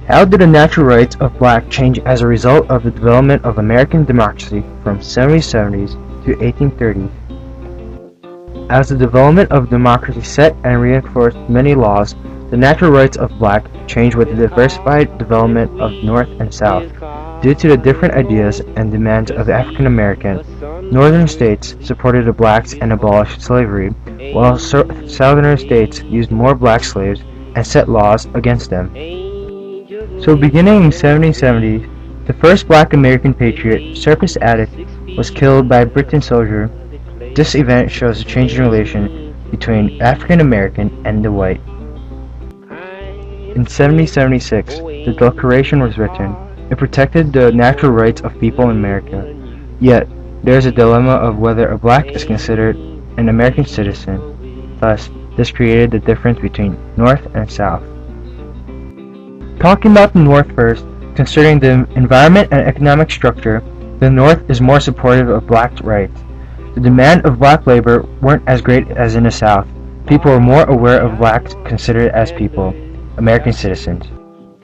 How did the natural rights of blacks change as a result of the development of American democracy from 1770s to 1830s? As the development of democracy set and reinforced many laws, the natural rights of blacks changed with the diversified development of North and South. Due to the different ideas and demands of African American, northern states supported the blacks and abolished slavery, while southern states used more black slaves and set laws against them. So beginning in 1770, the first black American patriot, Surface Attic, was killed by a Briton soldier. This event shows a change in relation between African American and the white. In 1776, the Declaration was written. It protected the natural rights of people in America. Yet, there is a dilemma of whether a black is considered an American citizen. Thus, this created the difference between North and South. Talking about the North first, considering the environment and economic structure, the North is more supportive of black rights. The demand of black labor weren't as great as in the South. People were more aware of blacks considered as people, American citizens.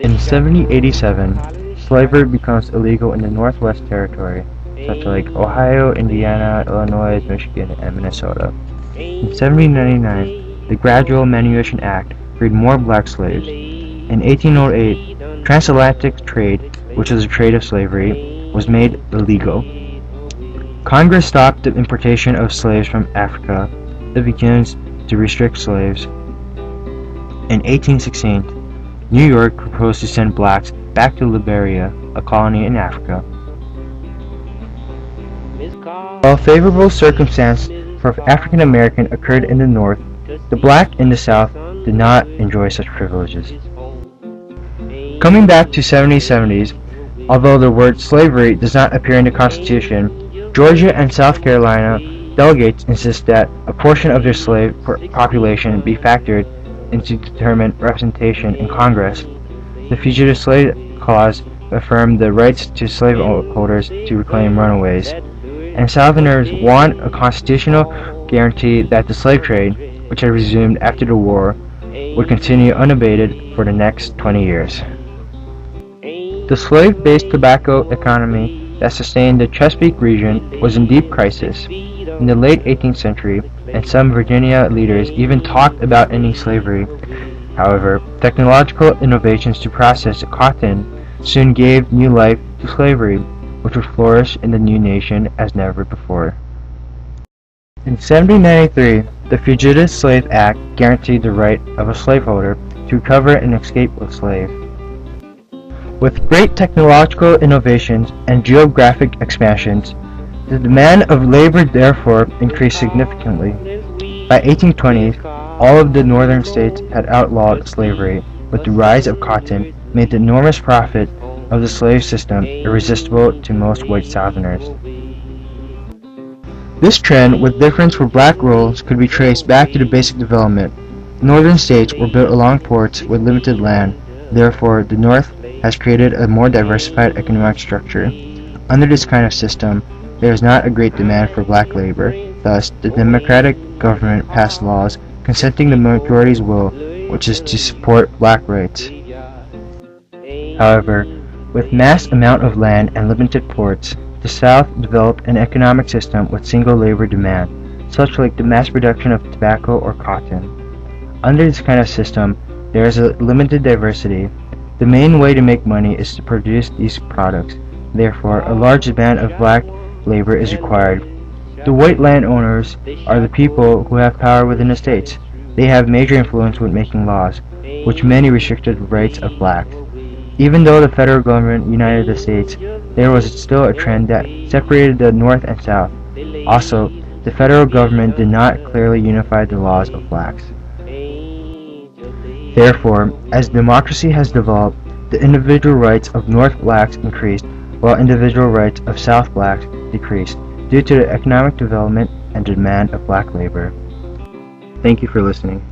In 1787, slavery becomes illegal in the Northwest Territory, such like Ohio, Indiana, Illinois, Michigan, and Minnesota. In 1799, the Gradual Manumission Act freed more black slaves. In 1808, transatlantic trade, which is a trade of slavery, was made illegal. Congress stopped the importation of slaves from Africa. It begins to restrict slaves. In 1816, New York proposed to send blacks back to Liberia, a colony in Africa. While favorable circumstances for African American occurred in the North, the black in the South did not enjoy such privileges. Coming back to 1770s, although the word slavery does not appear in the Constitution, Georgia and South Carolina delegates insist that a portion of their slave population be factored into determine representation in Congress. The Fugitive Slave Clause affirmed the rights to slaveholders to reclaim runaways, and Southerners want a constitutional guarantee that the slave trade, which had resumed after the war, would continue unabated for the next 20 years. The slave-based tobacco economy that sustained the Chesapeake region was in deep crisis. In the late 18th century, and some Virginia leaders even talked about ending slavery. However, technological innovations to process cotton soon gave new life to slavery, which would flourish in the new nation as never before. In 1793, the Fugitive Slave Act guaranteed the right of a slaveholder to recover an escaped slave. With great technological innovations and geographic expansions, the demand of labor therefore increased significantly. By 1820s, all of the northern states had outlawed slavery, but the rise of cotton made the enormous profit of the slave system irresistible to most white Southerners. This trend, with difference for black roles, could be traced back to the basic development. Northern states were built along ports with limited land, therefore the North has created a more diversified economic structure. Under this kind of system, there is not a great demand for black labor. Thus, the democratic government passed laws consenting the majority's will, which is to support black rights. However, with mass amount of land and limited ports, the South developed an economic system with single labor demand, such like the mass production of tobacco or cotton. Under this kind of system, there is a limited diversity. The main way to make money is to produce these products. Therefore, a large demand of black labor is required. The white landowners are the people who have power within the states. They have major influence with making laws, which many restricted the rights of blacks. Even though the federal government united the states, there was still a trend that separated the North and South. Also, the federal government did not clearly unify the laws of blacks. Therefore, as democracy has developed, the individual rights of North blacks increased, while individual rights of South blacks decreased, due to the economic development and demand of black labor. Thank you for listening.